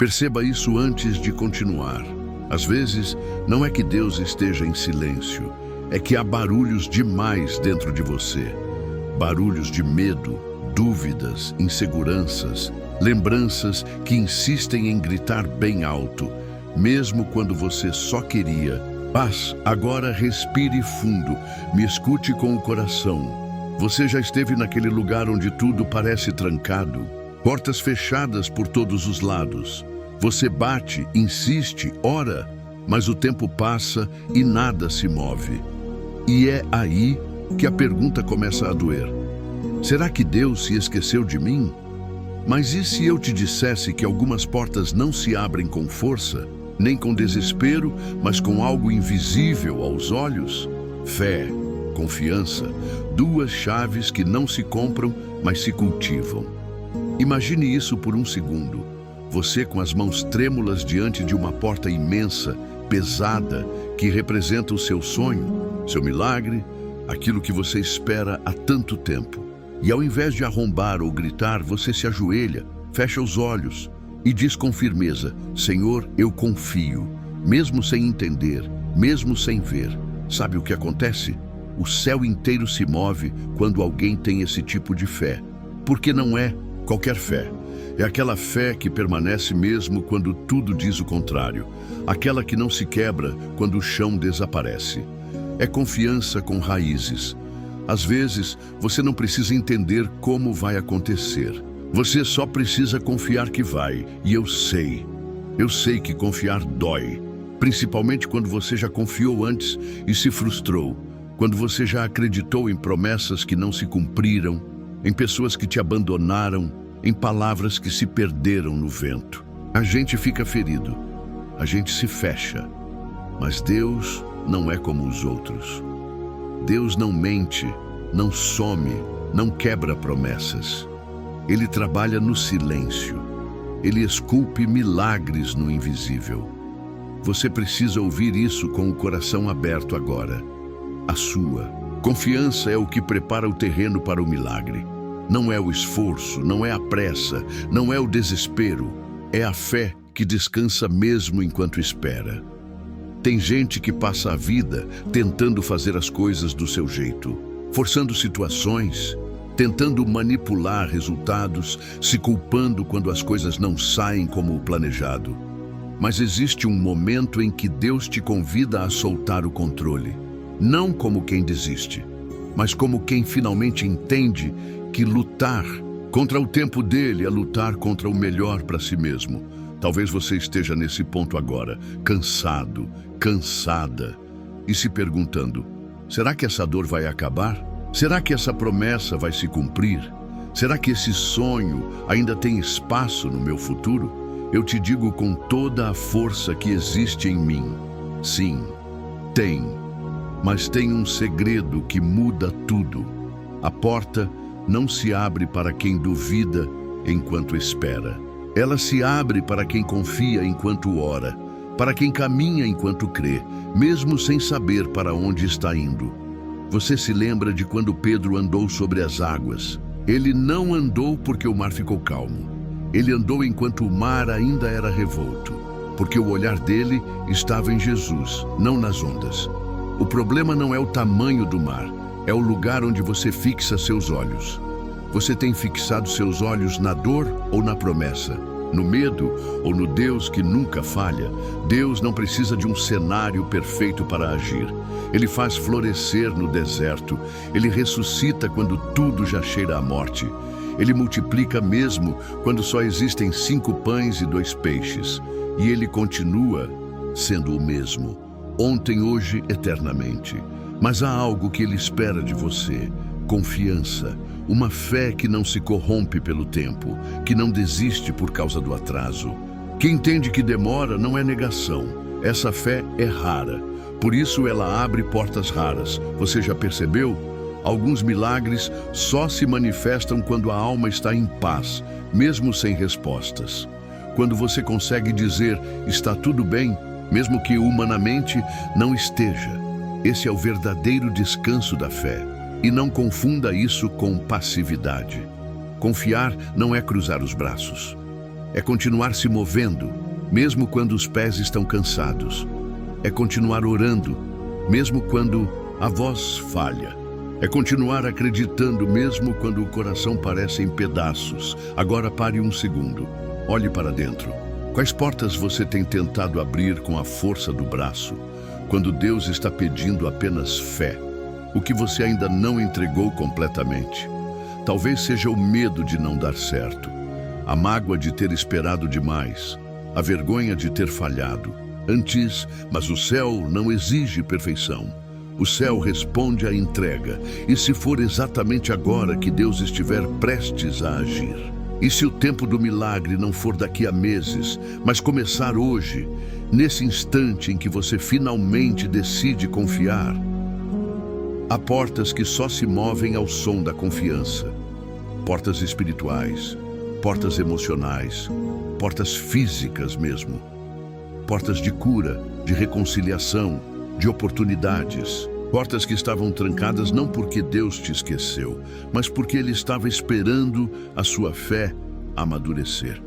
Perceba isso antes de continuar. Às vezes, não é que Deus esteja em silêncio, é que há barulhos demais dentro de você. Barulhos de medo, dúvidas, inseguranças, lembranças que insistem em gritar bem alto, mesmo quando você só queria paz. Agora respire fundo, me escute com o coração. Você já esteve naquele lugar onde tudo parece trancado, portas fechadas por todos os lados. Você bate, insiste, ora, mas o tempo passa e nada se move. E é aí que a pergunta começa a doer. Será que Deus se esqueceu de mim? Mas e se eu te dissesse que algumas portas não se abrem com força, nem com desespero, mas com algo invisível aos olhos? Fé, confiança, duas chaves que não se compram, mas se cultivam. Imagine isso por um segundo. Você com as mãos trêmulas diante de uma porta imensa, pesada, que representa o seu sonho, seu milagre, aquilo que você espera há tanto tempo. E ao invés de arrombar ou gritar, você se ajoelha, fecha os olhos e diz com firmeza: Senhor, eu confio, mesmo sem entender, mesmo sem ver. Sabe o que acontece? O céu inteiro se move quando alguém tem esse tipo de fé. Porque não é qualquer fé. É aquela fé que permanece mesmo quando tudo diz o contrário. Aquela que não se quebra quando o chão desaparece. É confiança com raízes. Às vezes, você não precisa entender como vai acontecer. Você só precisa confiar que vai. E eu sei que confiar dói. Principalmente quando você já confiou antes e se frustrou. Quando você já acreditou em promessas que não se cumpriram, em pessoas que te abandonaram, em palavras que se perderam no vento. A gente fica ferido, a gente se fecha, mas Deus não é como os outros. Deus não mente, não some, não quebra promessas. Ele trabalha no silêncio. Ele esculpe milagres no invisível. Você precisa ouvir isso com o coração aberto agora. A sua confiança é o que prepara o terreno para o milagre. Não é o esforço, não é a pressa, não é o desespero. É a fé que descansa mesmo enquanto espera. Tem gente que passa a vida tentando fazer as coisas do seu jeito, forçando situações, tentando manipular resultados, se culpando quando as coisas não saem como o planejado. Mas existe um momento em que Deus te convida a soltar o controle. Não como quem desiste, mas como quem finalmente entende que lutar contra o tempo dele é lutar contra o melhor para si mesmo. Talvez você esteja nesse ponto agora, cansado, cansada, e se perguntando: será que essa dor vai acabar? Será que essa promessa vai se cumprir? Será que esse sonho ainda tem espaço no meu futuro? Eu te digo com toda a força que existe em mim: sim, tem. Mas tem um segredo que muda tudo. A porta não se abre para quem duvida enquanto espera. Ela se abre para quem confia enquanto ora, para quem caminha enquanto crê, mesmo sem saber para onde está indo. Você se lembra de quando Pedro andou sobre as águas? Ele não andou porque o mar ficou calmo. Ele andou enquanto o mar ainda era revolto, porque o olhar dele estava em Jesus, não nas ondas. O problema não é o tamanho do mar, é o lugar onde você fixa seus olhos. Você tem fixado seus olhos na dor ou na promessa? No medo ou no Deus que nunca falha? Deus não precisa de um cenário perfeito para agir. Ele faz florescer no deserto. Ele ressuscita quando tudo já cheira à morte. Ele multiplica mesmo quando só existem 5 pães e 2 peixes. E ele continua sendo o mesmo, ontem, hoje, eternamente. Mas há algo que ele espera de você: confiança, uma fé que não se corrompe pelo tempo, que não desiste por causa do atraso. Quem entende que demora não é negação. Essa fé é rara, por isso ela abre portas raras. Você já percebeu? Alguns milagres só se manifestam quando a alma está em paz, mesmo sem respostas. Quando você consegue dizer: está tudo bem, mesmo que humanamente não esteja. Esse é o verdadeiro descanso da fé. E não confunda isso com passividade. Confiar não é cruzar os braços. É continuar se movendo, mesmo quando os pés estão cansados. É continuar orando, mesmo quando a voz falha. É continuar acreditando, mesmo quando o coração parece em pedaços. Agora pare um segundo. Olhe para dentro. Quais portas você tem tentado abrir com a força do braço, quando Deus está pedindo apenas fé? O que você ainda não entregou completamente? Talvez seja o medo de não dar certo, a mágoa de ter esperado demais, a vergonha de ter falhado. Mas o céu não exige perfeição. O céu responde à entrega. E se for exatamente agora que Deus estiver prestes a agir? E se o tempo do milagre não for daqui a meses, mas começar hoje, nesse instante em que você finalmente decide confiar? Há portas que só se movem ao som da confiança. Portas espirituais, portas emocionais, portas físicas mesmo. Portas de cura, de reconciliação, de oportunidades. Portas que estavam trancadas não porque Deus te esqueceu, mas porque Ele estava esperando a sua fé amadurecer.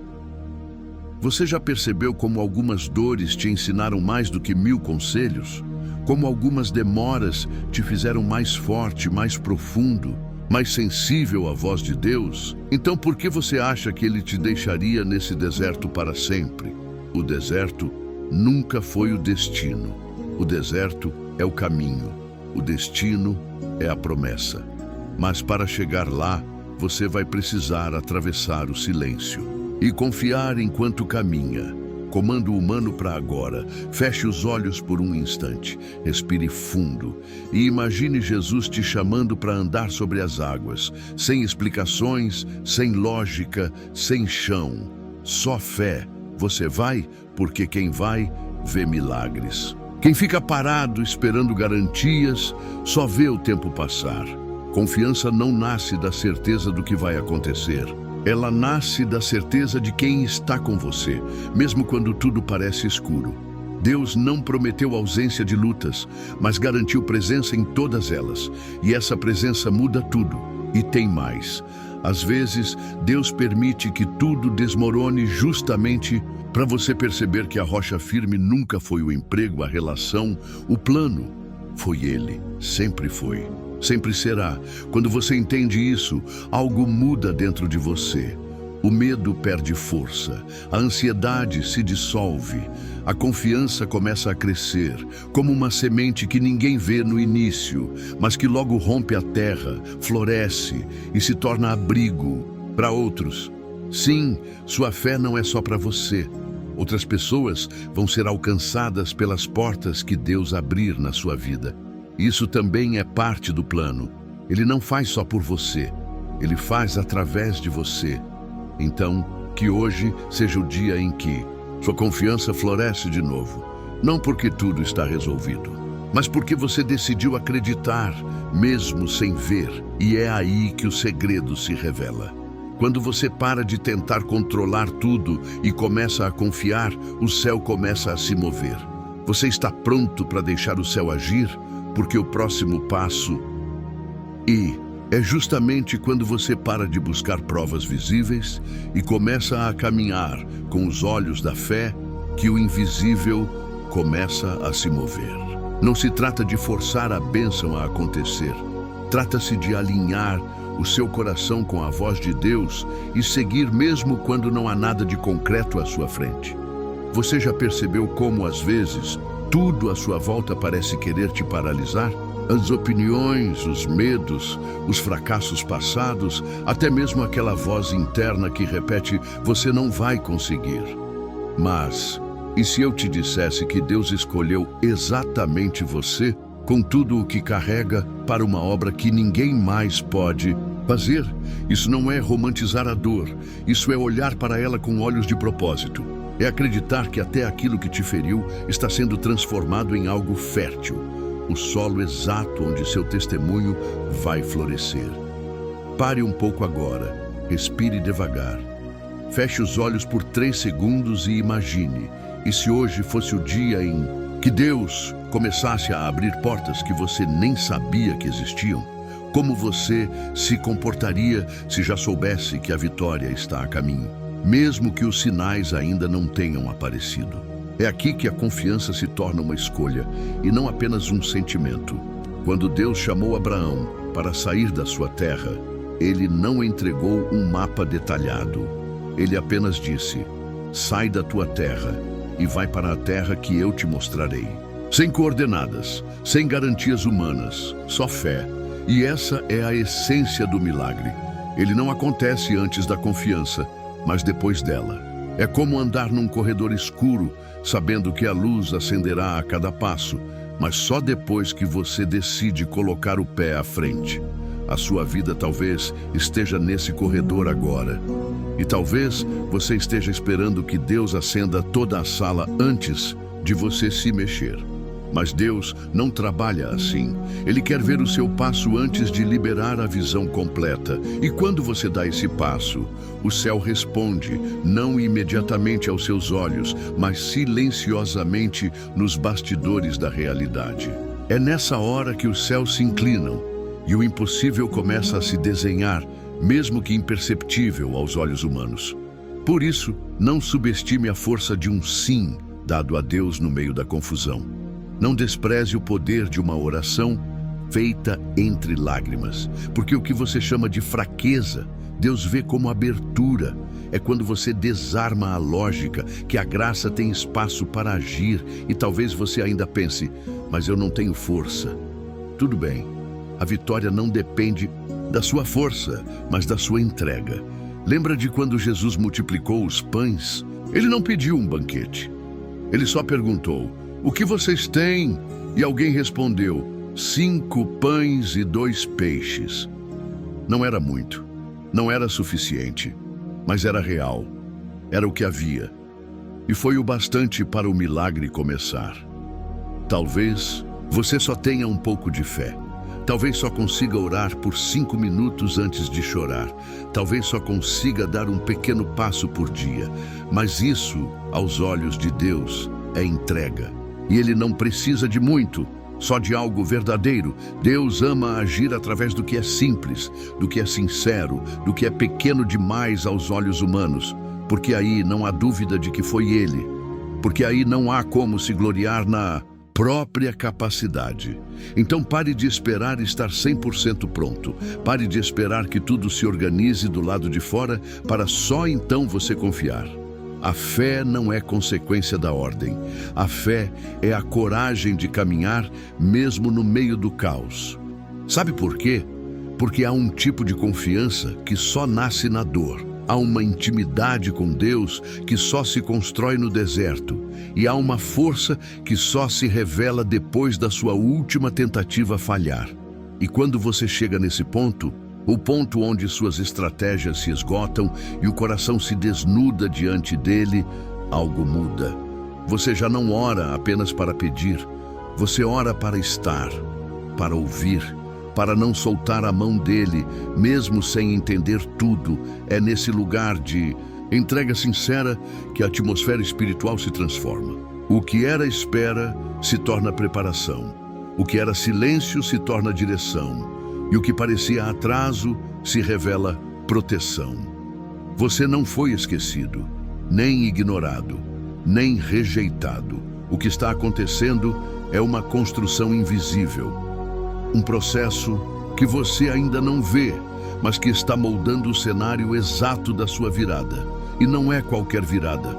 Você já percebeu como algumas dores te ensinaram mais do que 1000 conselhos? Como algumas demoras te fizeram mais forte, mais profundo, mais sensível à voz de Deus? Então por que você acha que Ele te deixaria nesse deserto para sempre? O deserto nunca foi o destino. O deserto é o caminho. O destino é a promessa. Mas para chegar lá, você vai precisar atravessar o silêncio e confiar enquanto caminha. Comando humano para agora. Feche os olhos por um instante, respire fundo e imagine Jesus te chamando para andar sobre as águas, sem explicações, sem lógica, sem chão. Só fé. Você vai porque quem vai vê milagres. Quem fica parado esperando garantias só vê o tempo passar. Confiança não nasce da certeza do que vai acontecer. Ela nasce da certeza de quem está com você, mesmo quando tudo parece escuro. Deus não prometeu ausência de lutas, mas garantiu presença em todas elas. E essa presença muda tudo. E tem mais. Às vezes, Deus permite que tudo desmorone justamente para você perceber que a rocha firme nunca foi o emprego, a relação, o plano. Foi Ele, sempre foi, sempre será. Quando você entende isso, algo muda dentro de você. O medo perde força, a ansiedade se dissolve, a confiança começa a crescer, como uma semente que ninguém vê no início, mas que logo rompe a terra, floresce e se torna abrigo para outros. Sim, sua fé não é só para você. Outras pessoas vão ser alcançadas pelas portas que Deus abrir na sua vida. Isso também é parte do plano. Ele não faz só por você, Ele faz através de você. Então, que hoje seja o dia em que sua confiança floresce de novo. Não porque tudo está resolvido, mas porque você decidiu acreditar, mesmo sem ver. E é aí que o segredo se revela. Quando você para de tentar controlar tudo e começa a confiar, o céu começa a se mover. Você está pronto para deixar o céu agir? Porque o próximo passo é justamente quando você para de buscar provas visíveis e começa a caminhar com os olhos da fé que o invisível começa a se mover. Não se trata de forçar a bênção a acontecer. Trata-se de alinhar o seu coração com a voz de Deus e seguir mesmo quando não há nada de concreto à sua frente. Você já percebeu como, às vezes, tudo à sua volta parece querer te paralisar? As opiniões, os medos, os fracassos passados, até mesmo aquela voz interna que repete: você não vai conseguir. Mas, e se eu te dissesse que Deus escolheu exatamente você, com tudo o que carrega, para uma obra que ninguém mais pode fazer? Isso não é romantizar a dor, isso é olhar para ela com olhos de propósito. É acreditar que até aquilo que te feriu está sendo transformado em algo fértil, o solo exato onde seu testemunho vai florescer. Pare um pouco agora, respire devagar. Feche os olhos por 3 segundos e imagine. E se hoje fosse o dia em que Deus começasse a abrir portas que você nem sabia que existiam? Como você se comportaria se já soubesse que a vitória está a caminho? mesmo que os sinais ainda não tenham aparecido. É aqui que a confiança se torna uma escolha e não apenas um sentimento. Quando Deus chamou Abraão para sair da sua terra, ele não entregou um mapa detalhado. Ele apenas disse: sai da tua terra e vai para a terra que eu te mostrarei. Sem coordenadas, sem garantias humanas, só fé. E essa é a essência do milagre. Ele não acontece antes da confiança, mas depois dela. É como andar num corredor escuro, sabendo que a luz acenderá a cada passo, mas só depois que você decide colocar o pé à frente. A sua vida talvez esteja nesse corredor agora. E talvez você esteja esperando que Deus acenda toda a sala antes de você se mexer. Mas Deus não trabalha assim. Ele quer ver o seu passo antes de liberar a visão completa. E quando você dá esse passo, o céu responde, não imediatamente aos seus olhos, mas silenciosamente nos bastidores da realidade. É nessa hora que os céus se inclinam e o impossível começa a se desenhar, mesmo que imperceptível aos olhos humanos. Por isso, não subestime a força de um sim dado a Deus no meio da confusão. Não despreze o poder de uma oração feita entre lágrimas, porque o que você chama de fraqueza, Deus vê como abertura. É quando você desarma a lógica que a graça tem espaço para agir e talvez você ainda pense, mas eu não tenho força. Tudo bem, a vitória não depende da sua força, mas da sua entrega. Lembra de quando Jesus multiplicou os pães? Ele não pediu um banquete. Ele só perguntou: o que vocês têm? E alguém respondeu: 5 pães e 2 peixes. Não era muito, não era suficiente, mas era real, era o que havia. E foi o bastante para o milagre começar. Talvez você só tenha um pouco de fé. Talvez só consiga orar por 5 minutos antes de chorar. Talvez só consiga dar um pequeno passo por dia. Mas isso, aos olhos de Deus, é entrega. E Ele não precisa de muito, só de algo verdadeiro. Deus ama agir através do que é simples, do que é sincero, do que é pequeno demais aos olhos humanos. Porque aí não há dúvida de que foi Ele. Porque aí não há como se gloriar na própria capacidade. Então pare de esperar estar 100% pronto. Pare de esperar que tudo se organize do lado de fora para só então você confiar. A fé não é consequência da ordem. A fé é a coragem de caminhar mesmo no meio do caos. Sabe por quê? Porque há um tipo de confiança que só nasce na dor. Há uma intimidade com Deus que só se constrói no deserto. E há uma força que só se revela depois da sua última tentativa falhar. E quando você chega nesse ponto, o ponto onde suas estratégias se esgotam e o coração se desnuda diante dele, algo muda. Você já não ora apenas para pedir, você ora para estar, para ouvir, para não soltar a mão dele, mesmo sem entender tudo. É nesse lugar de entrega sincera que a atmosfera espiritual se transforma. O que era espera se torna preparação. O que era silêncio se torna direção. E o que parecia atraso se revela proteção. Você não foi esquecido, nem ignorado, nem rejeitado. O que está acontecendo é uma construção invisível. Um processo que você ainda não vê, mas que está moldando o cenário exato da sua virada. E não é qualquer virada,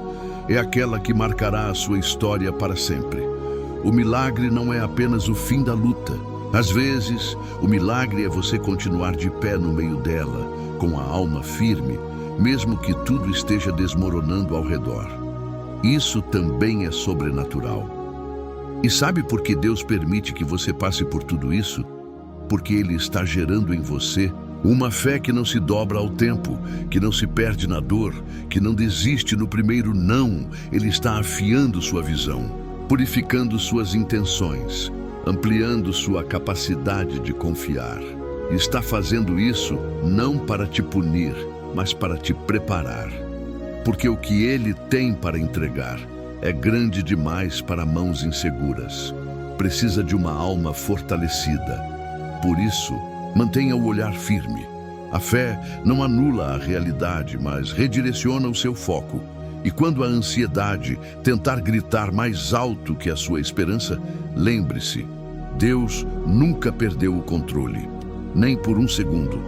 é aquela que marcará a sua história para sempre. O milagre não é apenas o fim da luta. Às vezes, o milagre é você continuar de pé no meio dela, com a alma firme, mesmo que tudo esteja desmoronando ao redor. Isso também é sobrenatural. E sabe por que Deus permite que você passe por tudo isso? Porque Ele está gerando em você uma fé que não se dobra ao tempo, que não se perde na dor, que não desiste no primeiro não. Ele está afiando sua visão, purificando suas intenções, ampliando sua capacidade de confiar. Está fazendo isso não para te punir, mas para te preparar. Porque o que Ele tem para entregar é grande demais para mãos inseguras. Precisa de uma alma fortalecida. Por isso, mantenha o olhar firme. A fé não anula a realidade, mas redireciona o seu foco. E quando a ansiedade tentar gritar mais alto que a sua esperança, lembre-se, Deus nunca perdeu o controle, nem por um segundo.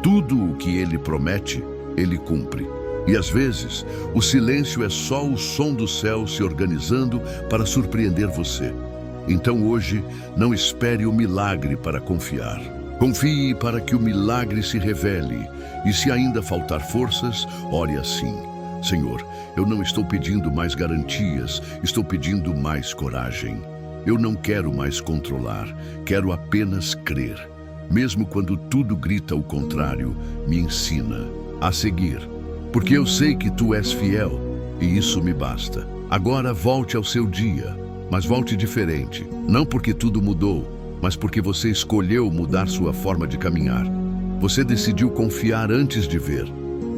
Tudo o que Ele promete, Ele cumpre. E às vezes, o silêncio é só o som do céu se organizando para surpreender você. Então hoje, não espere o milagre para confiar. Confie para que o milagre se revele. E se ainda faltar forças, ore assim: Senhor, eu não estou pedindo mais garantias, estou pedindo mais coragem. Eu não quero mais controlar, quero apenas crer. Mesmo quando tudo grita o contrário, me ensina a seguir. Porque eu sei que tu és fiel, e isso me basta. Agora volte ao seu dia, mas volte diferente. Não porque tudo mudou, mas porque você escolheu mudar sua forma de caminhar. Você decidiu confiar antes de ver.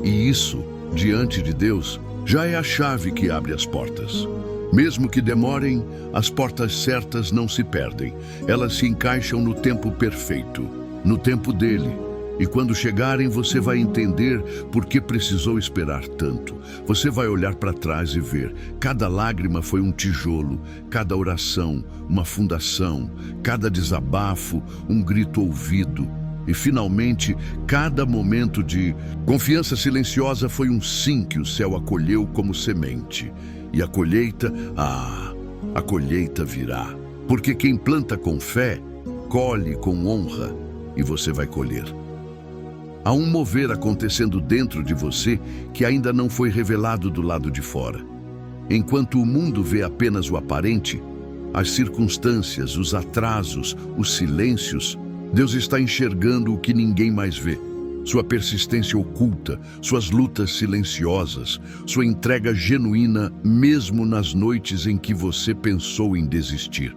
E isso, diante de Deus, já é a chave que abre as portas. Mesmo que demorem, as portas certas não se perdem. Elas se encaixam no tempo perfeito, no tempo dele. E quando chegarem, você vai entender por que precisou esperar tanto. Você vai olhar para trás e ver: cada lágrima foi um tijolo, cada oração, uma fundação, cada desabafo, um grito ouvido. E finalmente, cada momento de confiança silenciosa foi um sim que o céu acolheu como semente. E a colheita virá. Porque quem planta com fé, colhe com honra, e você vai colher. Há um mover acontecendo dentro de você que ainda não foi revelado do lado de fora. Enquanto o mundo vê apenas o aparente, as circunstâncias, os atrasos, os silêncios, Deus está enxergando o que ninguém mais vê. Sua persistência oculta, suas lutas silenciosas, sua entrega genuína mesmo nas noites em que você pensou em desistir.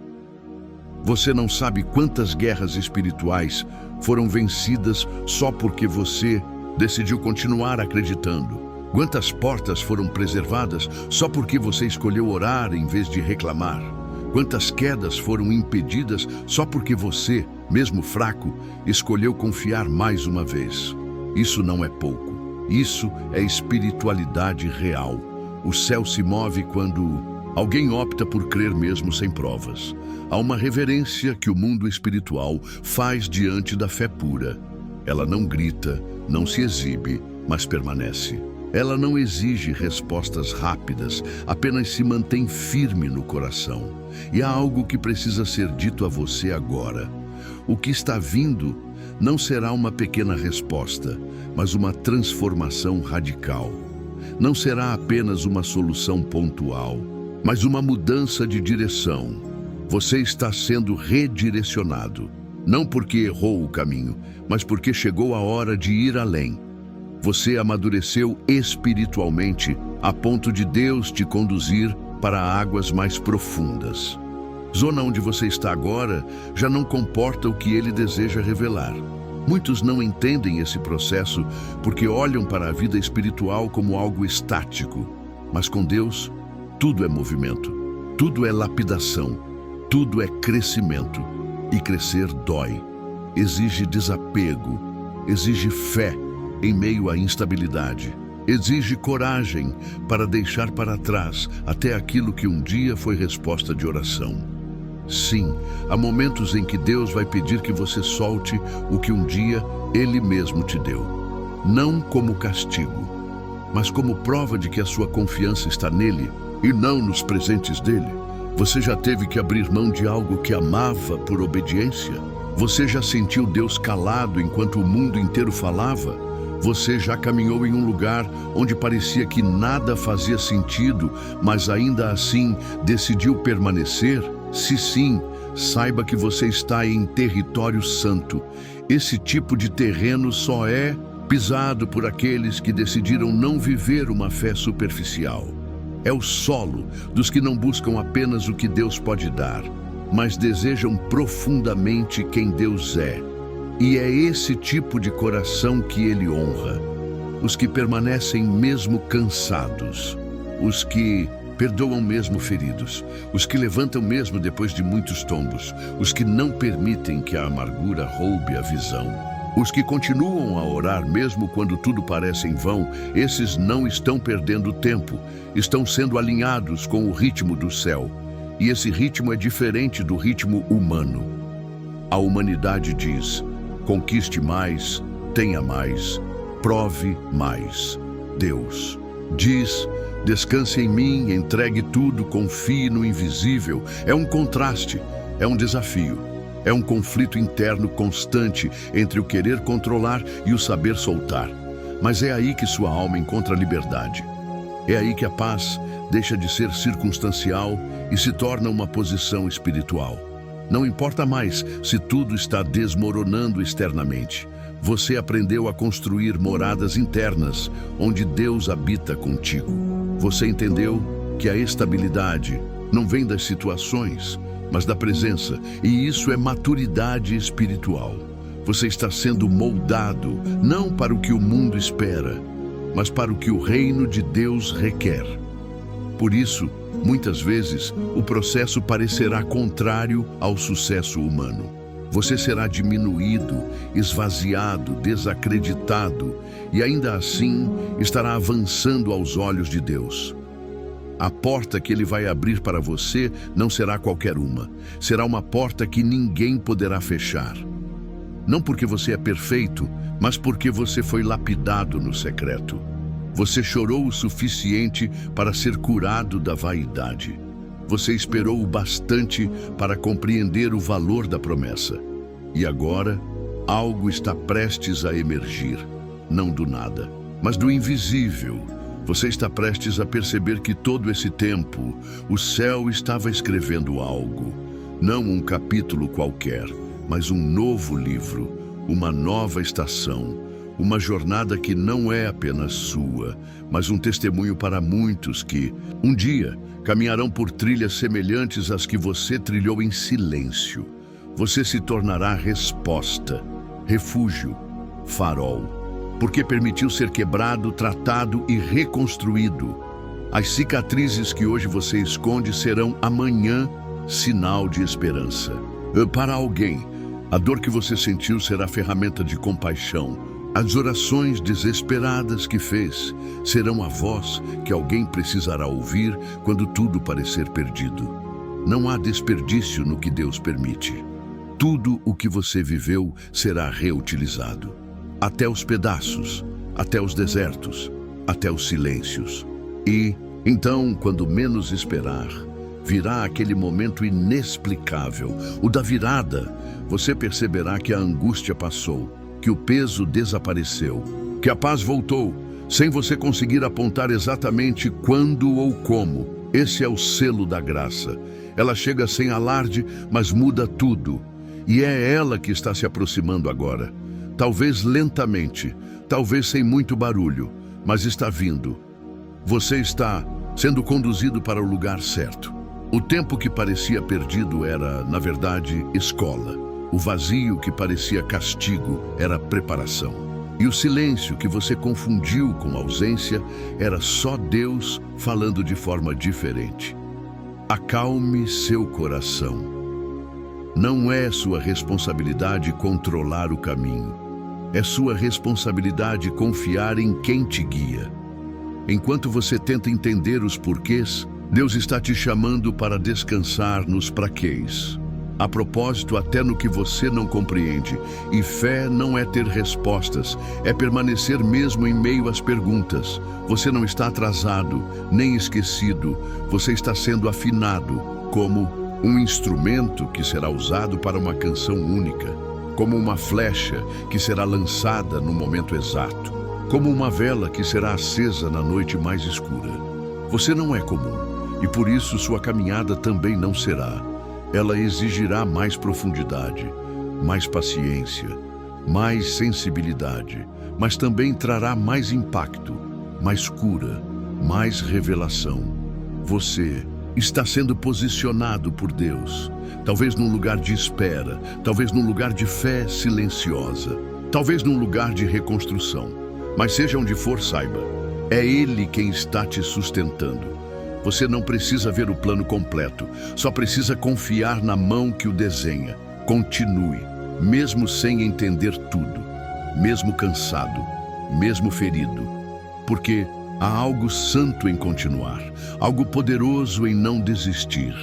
Você não sabe quantas guerras espirituais foram vencidas só porque você decidiu continuar acreditando. Quantas portas foram preservadas só porque você escolheu orar em vez de reclamar. Quantas quedas foram impedidas só porque você, mesmo fraco, escolheu confiar mais uma vez. Isso não é pouco. Isso é espiritualidade real. O céu se move quando alguém opta por crer mesmo sem provas. Há uma reverência que o mundo espiritual faz diante da fé pura. Ela não grita, não se exibe, mas permanece. Ela não exige respostas rápidas, apenas se mantém firme no coração. E há algo que precisa ser dito a você agora. O que está vindo não será uma pequena resposta, mas uma transformação radical. Não será apenas uma solução pontual, mas uma mudança de direção. Você está sendo redirecionado, não porque errou o caminho, mas porque chegou a hora de ir além. Você amadureceu espiritualmente a ponto de Deus te conduzir para águas mais profundas. Zona onde você está agora já não comporta o que Ele deseja revelar. Muitos não entendem esse processo porque olham para a vida espiritual como algo estático. Mas com Deus, tudo é movimento, tudo é lapidação, tudo é crescimento. E crescer dói, exige desapego, exige fé em meio à instabilidade, exige coragem para deixar para trás até aquilo que um dia foi resposta de oração. Sim, há momentos em que Deus vai pedir que você solte o que um dia Ele mesmo te deu. Não como castigo, mas como prova de que a sua confiança está nele e não nos presentes dele. Você já teve que abrir mão de algo que amava por obediência? Você já sentiu Deus calado enquanto o mundo inteiro falava? Você já caminhou em um lugar onde parecia que nada fazia sentido, mas ainda assim decidiu permanecer? Se sim, saiba que você está em território santo. Esse tipo de terreno só é pisado por aqueles que decidiram não viver uma fé superficial. É o solo dos que não buscam apenas o que Deus pode dar, mas desejam profundamente quem Deus é. E é esse tipo de coração que Ele honra. Os que permanecem mesmo cansados, os que perdoam mesmo feridos, os que levantam mesmo depois de muitos tombos, os que não permitem que a amargura roube a visão. Os que continuam a orar mesmo quando tudo parece em vão, esses não estão perdendo tempo, estão sendo alinhados com o ritmo do céu. E esse ritmo é diferente do ritmo humano. A humanidade diz: conquiste mais, tenha mais, prove mais. Deus diz: descanse em mim, entregue tudo, confie no invisível. É um contraste, é um desafio. É um conflito interno constante entre o querer controlar e o saber soltar. Mas é aí que sua alma encontra liberdade. É aí que a paz deixa de ser circunstancial e se torna uma posição espiritual. Não importa mais se tudo está desmoronando externamente. Você aprendeu a construir moradas internas, onde Deus habita contigo. Você entendeu que a estabilidade não vem das situações, mas da presença, e isso é maturidade espiritual. Você está sendo moldado, não para o que o mundo espera, mas para o que o reino de Deus requer. Por isso, muitas vezes, o processo parecerá contrário ao sucesso humano. Você será diminuído, esvaziado, desacreditado, e ainda assim estará avançando aos olhos de Deus. A porta que Ele vai abrir para você não será qualquer uma. Será uma porta que ninguém poderá fechar. Não porque você é perfeito, mas porque você foi lapidado no secreto. Você chorou o suficiente para ser curado da vaidade. Você esperou o bastante para compreender o valor da promessa. E agora, algo está prestes a emergir. Não do nada, mas do invisível. Você está prestes a perceber que todo esse tempo, o céu estava escrevendo algo. Não um capítulo qualquer, mas um novo livro, uma nova estação, uma jornada que não é apenas sua, mas um testemunho para muitos que, um dia, caminharão por trilhas semelhantes às que você trilhou em silêncio. Você se tornará resposta, refúgio, farol. Porque permitiu ser quebrado, tratado e reconstruído. As cicatrizes que hoje você esconde serão amanhã sinal de esperança. Para alguém, a dor que você sentiu será ferramenta de compaixão. As orações desesperadas que fez serão a voz que alguém precisará ouvir quando tudo parecer perdido. Não há desperdício no que Deus permite. Tudo o que você viveu será reutilizado. Até os pedaços, até os desertos, até os silêncios. E, então, quando menos esperar, virá aquele momento inexplicável, o da virada. Você perceberá que a angústia passou, que o peso desapareceu, que a paz voltou, sem você conseguir apontar exatamente quando ou como. Esse é o selo da graça. Ela chega sem alarde, mas muda tudo. E é ela que está se aproximando agora. Talvez lentamente, talvez sem muito barulho, mas está vindo. Você está sendo conduzido para o lugar certo. O tempo que parecia perdido era, na verdade, escola. O vazio que parecia castigo era preparação. E o silêncio que você confundiu com ausência era só Deus falando de forma diferente. Acalme seu coração. Não é sua responsabilidade controlar o caminho. É sua responsabilidade confiar em quem te guia. Enquanto você tenta entender os porquês, Deus está te chamando para descansar nos praquês. A propósito, até no que você não compreende. E fé não é ter respostas, é permanecer mesmo em meio às perguntas. Você não está atrasado, nem esquecido. Você está sendo afinado, como um instrumento que será usado para uma canção única. Como uma flecha que será lançada no momento exato. Como uma vela que será acesa na noite mais escura. Você não é comum, e por isso sua caminhada também não será. Ela exigirá mais profundidade, mais paciência, mais sensibilidade, mas também trará mais impacto, mais cura, mais revelação. Você está sendo posicionado por Deus, talvez num lugar de espera, talvez num lugar de fé silenciosa, talvez num lugar de reconstrução. Mas seja onde for, saiba, é Ele quem está te sustentando. Você não precisa ver o plano completo, só precisa confiar na mão que o desenha. Continue, mesmo sem entender tudo. mesmo cansado, mesmo ferido, porque há algo santo em continuar, algo poderoso em não desistir,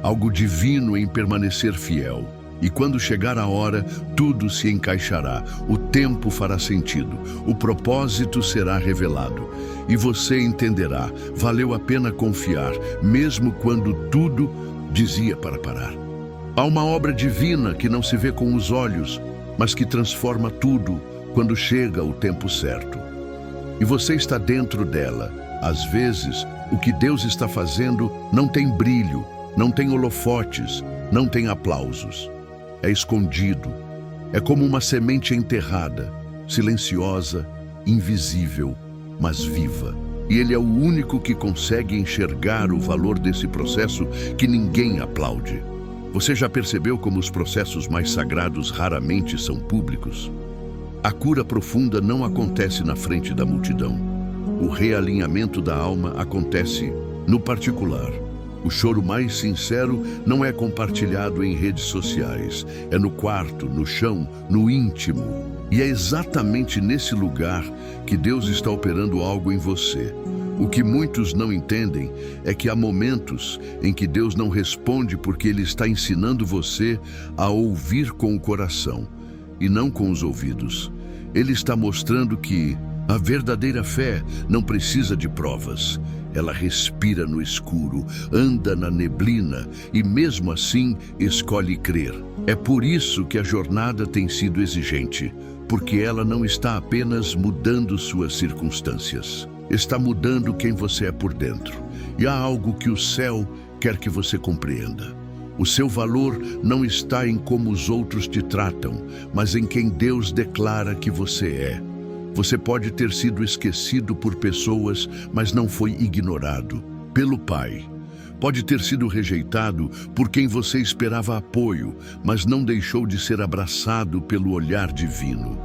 algo divino em permanecer fiel. E quando chegar a hora, tudo se encaixará, o tempo fará sentido, o propósito será revelado. E você entenderá, valeu a pena confiar, mesmo quando tudo dizia para parar. Há uma obra divina que não se vê com os olhos, mas que transforma tudo quando chega o tempo certo. E você está dentro dela. Às vezes, o que Deus está fazendo não tem brilho, não tem holofotes, não tem aplausos. É escondido, é como uma semente enterrada, silenciosa, invisível, mas viva. E Ele é o único que consegue enxergar o valor desse processo que ninguém aplaude. Você já percebeu como os processos mais sagrados raramente são públicos? A cura profunda não acontece na frente da multidão. O realinhamento da alma acontece no particular. O choro mais sincero não é compartilhado em redes sociais, é no quarto, no chão, no íntimo. E é exatamente nesse lugar que Deus está operando algo em você. O que muitos não entendem é que há momentos em que Deus não responde porque Ele está ensinando você a ouvir com o coração e não com os ouvidos. Ele está mostrando que a verdadeira fé não precisa de provas. Ela respira no escuro, anda na neblina e mesmo assim escolhe crer. É por isso que a jornada tem sido exigente, porque ela não está apenas mudando suas circunstâncias, está mudando quem você é por dentro. E há algo que o céu quer que você compreenda. O seu valor não está em como os outros te tratam, mas em quem Deus declara que você é. Você pode ter sido esquecido por pessoas, mas não foi ignorado pelo Pai. Pode ter sido rejeitado por quem você esperava apoio, mas não deixou de ser abraçado pelo olhar divino.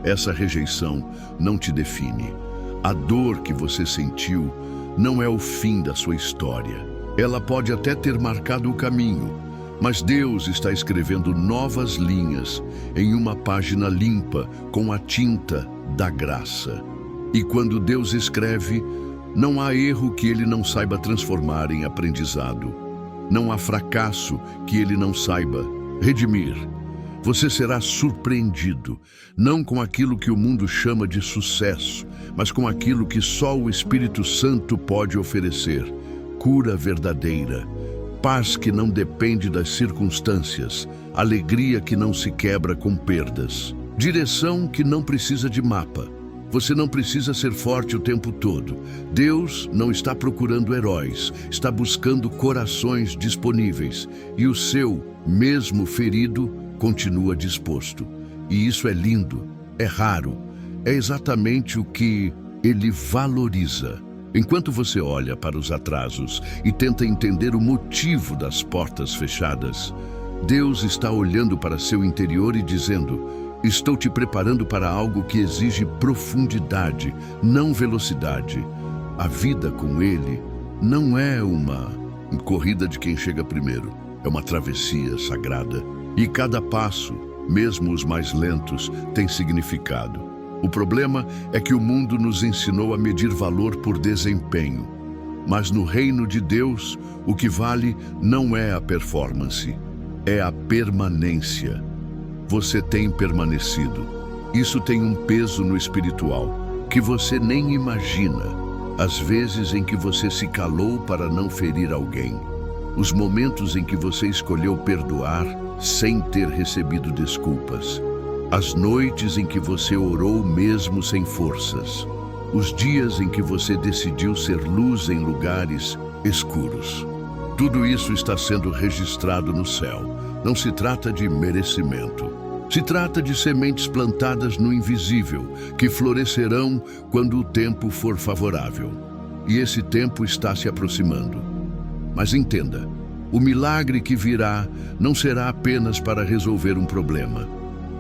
Essa rejeição não te define. A dor que você sentiu não é o fim da sua história. Ela pode até ter marcado o caminho, mas Deus está escrevendo novas linhas em uma página limpa com a tinta da graça. E quando Deus escreve, não há erro que Ele não saiba transformar em aprendizado. Não há fracasso que Ele não saiba redimir. Você será surpreendido, não com aquilo que o mundo chama de sucesso, mas com aquilo que só o Espírito Santo pode oferecer. Cura verdadeira, paz que não depende das circunstâncias, alegria que não se quebra com perdas, direção que não precisa de mapa. Você não precisa ser forte o tempo todo. Deus não está procurando heróis, está buscando corações disponíveis. E o seu, mesmo ferido, continua disposto. E isso é lindo, é raro, é exatamente o que Ele valoriza. Enquanto você olha para os atrasos e tenta entender o motivo das portas fechadas, Deus está olhando para seu interior e dizendo: estou te preparando para algo que exige profundidade, não velocidade. A vida com Ele não é uma corrida de quem chega primeiro, é uma travessia sagrada. E cada passo, mesmo os mais lentos, tem significado. O problema é que o mundo nos ensinou a medir valor por desempenho. Mas no reino de Deus, o que vale não é a performance, é a permanência. Você tem permanecido. Isso tem um peso no espiritual que você nem imagina. As vezes em que você se calou para não ferir alguém. Os momentos em que você escolheu perdoar sem ter recebido desculpas. As noites em que você orou mesmo sem forças. Os dias em que você decidiu ser luz em lugares escuros. Tudo isso está sendo registrado no céu. Não se trata de merecimento. Se trata de sementes plantadas no invisível, que florescerão quando o tempo for favorável. E esse tempo está se aproximando. Mas entenda, o milagre que virá não será apenas para resolver um problema.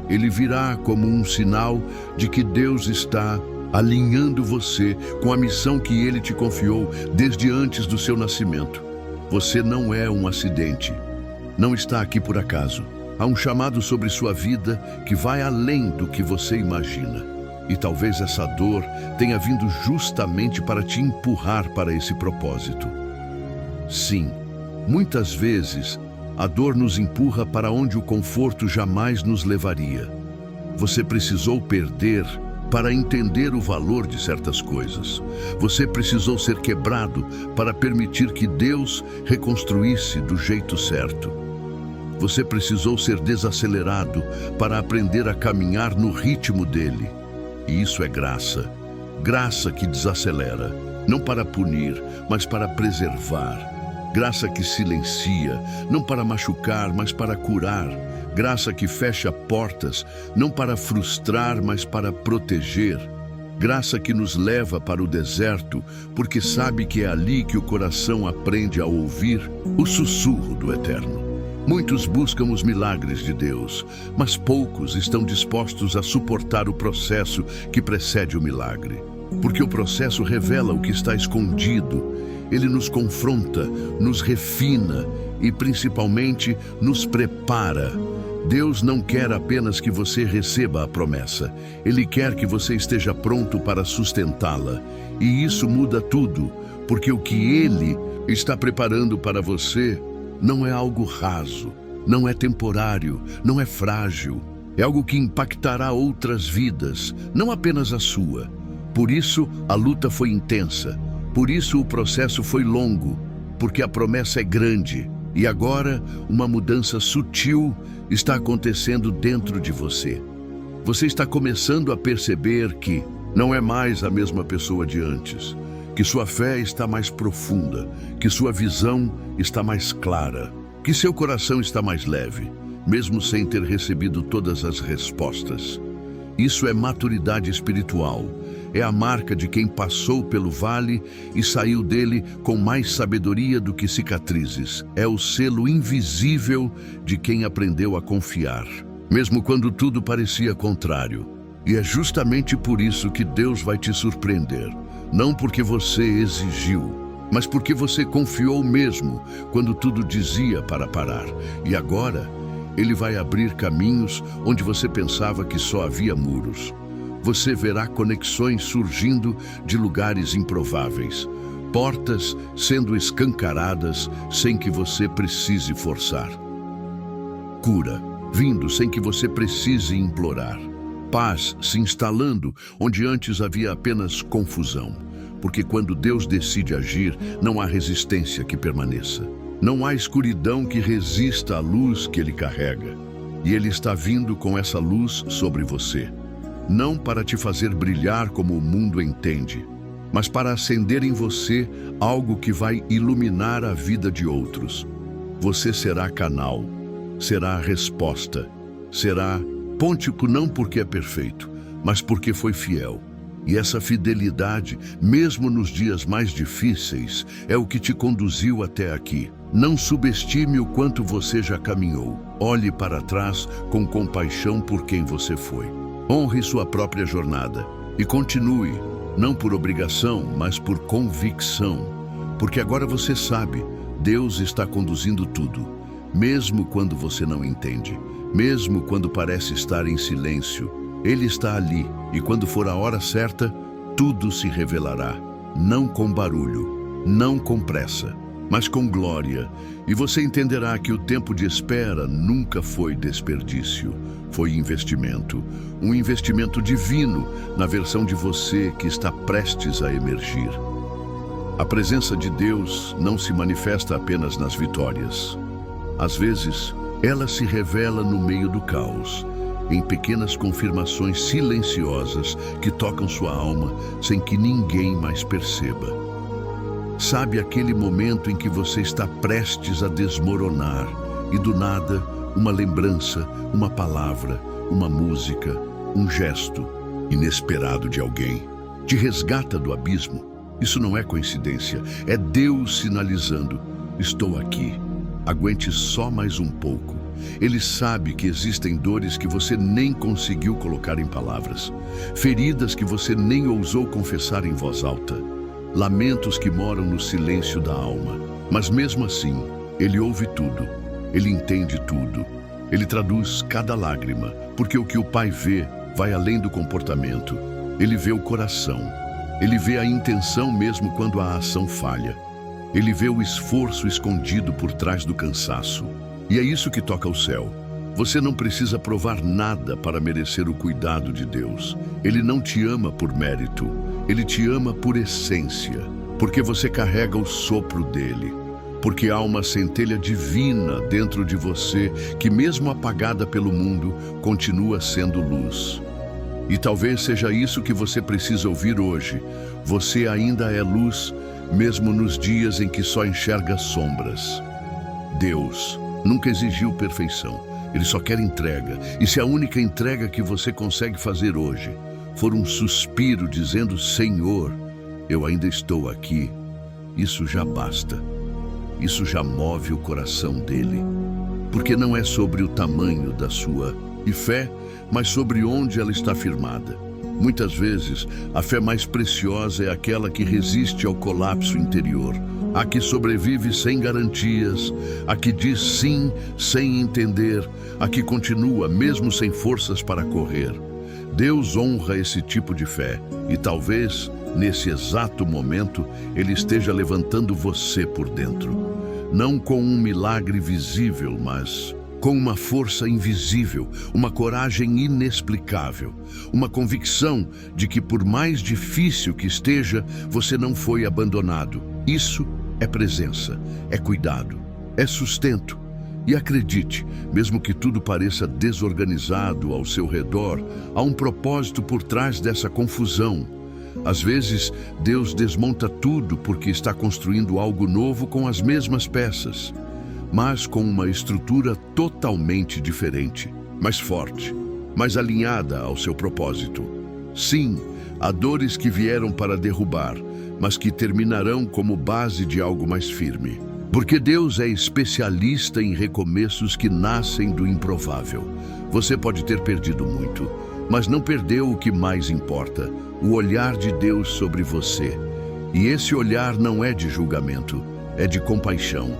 Ele virá como um sinal de que Deus está alinhando você com a missão que Ele te confiou desde antes do seu nascimento. Você não é um acidente. Não está aqui por acaso. Há um chamado sobre sua vida que vai além do que você imagina. E talvez essa dor tenha vindo justamente para te empurrar para esse propósito. Sim, muitas vezes a dor nos empurra para onde o conforto jamais nos levaria. Você precisou perder para entender o valor de certas coisas. Você precisou ser quebrado para permitir que Deus reconstruísse do jeito certo. Você precisou ser desacelerado para aprender a caminhar no ritmo dele. E isso é graça. Graça que desacelera, não para punir, mas para preservar. Graça que silencia, não para machucar, mas para curar. Graça que fecha portas, não para frustrar, mas para proteger. Graça que nos leva para o deserto, porque sabe que é ali que o coração aprende a ouvir o sussurro do Eterno. Muitos buscam os milagres de Deus, mas poucos estão dispostos a suportar o processo que precede o milagre. Porque o processo revela o que está escondido. Ele nos confronta, nos refina e, principalmente, nos prepara. Deus não quer apenas que você receba a promessa. Ele quer que você esteja pronto para sustentá-la. E isso muda tudo, porque o que Ele está preparando para você não é algo raso, não é temporário, não é frágil. É algo que impactará outras vidas, não apenas a sua. Por isso, a luta foi intensa. Por isso, o processo foi longo, porque a promessa é grande. E agora, uma mudança sutil está acontecendo dentro de você. Você está começando a perceber que não é mais a mesma pessoa de antes, que sua fé está mais profunda, que sua visão está mais clara, que seu coração está mais leve, mesmo sem ter recebido todas as respostas. Isso é maturidade espiritual. É a marca de quem passou pelo vale e saiu dele com mais sabedoria do que cicatrizes. É o selo invisível de quem aprendeu a confiar, mesmo quando tudo parecia contrário. E é justamente por isso que Deus vai te surpreender. Não porque você exigiu, mas porque você confiou mesmo quando tudo dizia para parar. E agora, Ele vai abrir caminhos onde você pensava que só havia muros. Você verá conexões surgindo de lugares improváveis, portas sendo escancaradas sem que você precise forçar. Cura vindo sem que você precise implorar. Paz se instalando onde antes havia apenas confusão. Porque quando Deus decide agir, não há resistência que permaneça. Não há escuridão que resista à luz que Ele carrega. E Ele está vindo com essa luz sobre você. Não para te fazer brilhar como o mundo entende, mas para acender em você algo que vai iluminar a vida de outros. Você será canal, será a resposta, será ponte não porque é perfeito, mas porque foi fiel. E essa fidelidade, mesmo nos dias mais difíceis, é o que te conduziu até aqui. Não subestime o quanto você já caminhou. Olhe para trás com compaixão por quem você foi. Honre sua própria jornada e continue, não por obrigação, mas por convicção. Porque agora você sabe, Deus está conduzindo tudo, mesmo quando você não entende, mesmo quando parece estar em silêncio. Ele está ali e quando for a hora certa, tudo se revelará, não com barulho, não com pressa, mas com glória. E você entenderá que o tempo de espera nunca foi desperdício, foi investimento. Um investimento divino na versão de você que está prestes a emergir. A presença de Deus não se manifesta apenas nas vitórias. Às vezes, ela se revela no meio do caos, em pequenas confirmações silenciosas que tocam sua alma sem que ninguém mais perceba. Sabe aquele momento em que você está prestes a desmoronar e do nada, uma lembrança, uma palavra, uma música, um gesto inesperado de alguém te resgata do abismo? Isso não é coincidência, é Deus sinalizando: estou aqui, aguente só mais um pouco. Ele sabe que existem dores que você nem conseguiu colocar em palavras, feridas que você nem ousou confessar em voz alta, lamentos que moram no silêncio da alma. Mas mesmo assim, Ele ouve tudo, Ele entende tudo, Ele traduz cada lágrima, porque o que o Pai vê vai além do comportamento. Ele vê o coração. Ele vê a intenção mesmo quando a ação falha. Ele vê o esforço escondido por trás do cansaço. E é isso que toca o céu. Você não precisa provar nada para merecer o cuidado de Deus. Ele não te ama por mérito. Ele te ama por essência, porque você carrega o sopro dele. Porque há uma centelha divina dentro de você que, mesmo apagada pelo mundo, continua sendo luz. E talvez seja isso que você precisa ouvir hoje. Você ainda é luz, mesmo nos dias em que só enxerga sombras. Deus nunca exigiu perfeição. Ele só quer entrega. E se a única entrega que você consegue fazer hoje for um suspiro dizendo: Senhor, eu ainda estou aqui, isso já basta. Isso já move o coração dele. Porque não é sobre o tamanho da sua fé, mas sobre onde ela está firmada. Muitas vezes, a fé mais preciosa é aquela que resiste ao colapso interior, a que sobrevive sem garantias, a que diz sim sem entender, a que continua mesmo sem forças para correr. Deus honra esse tipo de fé e talvez, nesse exato momento, Ele esteja levantando você por dentro. Não com um milagre visível, mas com uma força invisível, uma coragem inexplicável, uma convicção de que, por mais difícil que esteja, você não foi abandonado. Isso é presença, é cuidado, é sustento. E acredite, mesmo que tudo pareça desorganizado ao seu redor, há um propósito por trás dessa confusão. Às vezes, Deus desmonta tudo porque está construindo algo novo com as mesmas peças, mas com uma estrutura totalmente diferente, mais forte, mais alinhada ao seu propósito. Sim, há dores que vieram para derrubar, mas que terminarão como base de algo mais firme. Porque Deus é especialista em recomeços que nascem do improvável. Você pode ter perdido muito, mas não perdeu o que mais importa, o olhar de Deus sobre você. E esse olhar não é de julgamento, é de compaixão.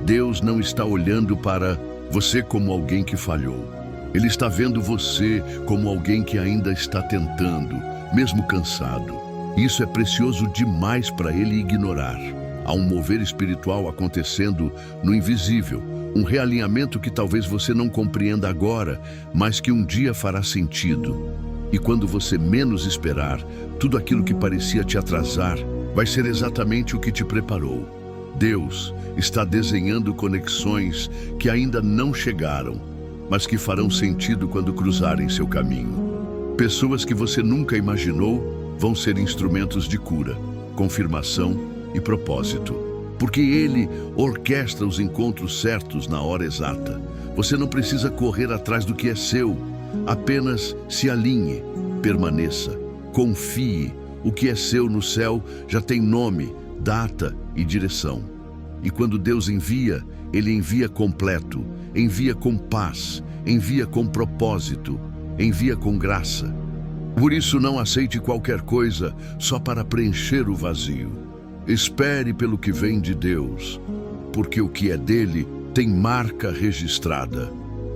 Deus não está olhando para você como alguém que falhou. Ele está vendo você como alguém que ainda está tentando, mesmo cansado. Isso é precioso demais para Ele ignorar. Há um mover espiritual acontecendo no invisível, um realinhamento que talvez você não compreenda agora, mas que um dia fará sentido. E quando você menos esperar, tudo aquilo que parecia te atrasar vai ser exatamente o que te preparou. Deus está desenhando conexões que ainda não chegaram, mas que farão sentido quando cruzarem seu caminho. Pessoas que você nunca imaginou vão ser instrumentos de cura, confirmação e propósito, porque Ele orquestra os encontros certos na hora exata. Você não precisa correr atrás do que é seu, apenas se alinhe, permaneça, confie. O que é seu no céu já tem nome, data e direção. E quando Deus envia, Ele envia completo, envia com paz, envia com propósito, envia com graça. Por isso, não aceite qualquer coisa só para preencher o vazio. Espere pelo que vem de Deus, porque o que é dele tem marca registrada.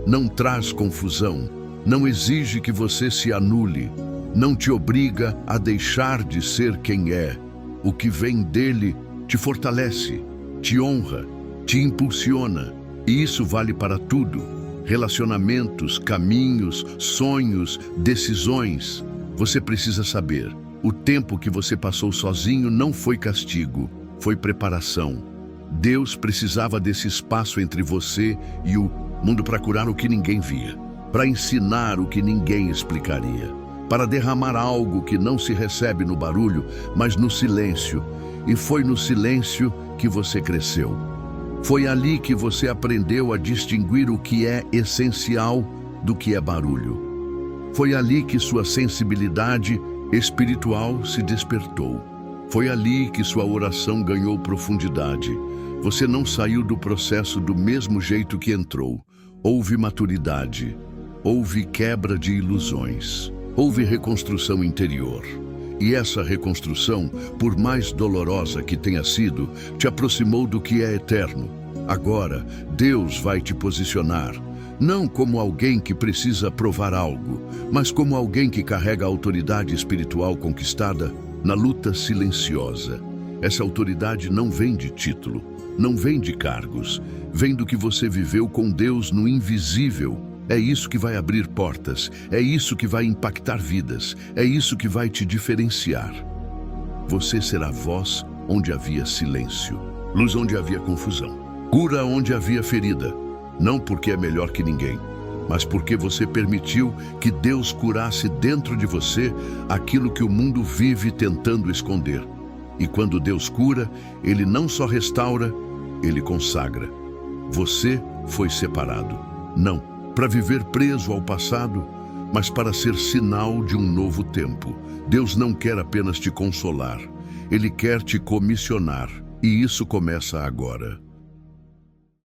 Não traz confusão, não exige que você se anule, não te obriga a deixar de ser quem é. O que vem dele te fortalece, te honra, te impulsiona, e isso vale para tudo: relacionamentos, caminhos, sonhos, decisões. Você precisa saber. O tempo que você passou sozinho não foi castigo, foi preparação. Deus precisava desse espaço entre você e o mundo para curar o que ninguém via, para ensinar o que ninguém explicaria, para derramar algo que não se recebe no barulho, mas no silêncio. E foi no silêncio que você cresceu. Foi ali que você aprendeu a distinguir o que é essencial do que é barulho. Foi ali que sua sensibilidade espiritual se despertou. Foi ali que sua oração ganhou profundidade. Você não saiu do processo do mesmo jeito que entrou. Houve maturidade, houve quebra de ilusões, houve reconstrução interior. E essa reconstrução, por mais dolorosa que tenha sido, te aproximou do que é eterno, Agora, Deus vai te posicionar, não como alguém que precisa provar algo, mas como alguém que carrega a autoridade espiritual conquistada na luta silenciosa. Essa autoridade não vem de título, não vem de cargos, vem do que você viveu com Deus no invisível. É isso que vai abrir portas, é isso que vai impactar vidas, é isso que vai te diferenciar. Você será voz onde havia silêncio, luz onde havia confusão, cura onde havia ferida, não porque é melhor que ninguém, mas porque você permitiu que Deus curasse dentro de você aquilo que o mundo vive tentando esconder. E quando Deus cura, Ele não só restaura, Ele consagra. Você foi separado, não para viver preso ao passado, mas para ser sinal de um novo tempo. Deus não quer apenas te consolar, Ele quer te comissionar, e isso começa agora.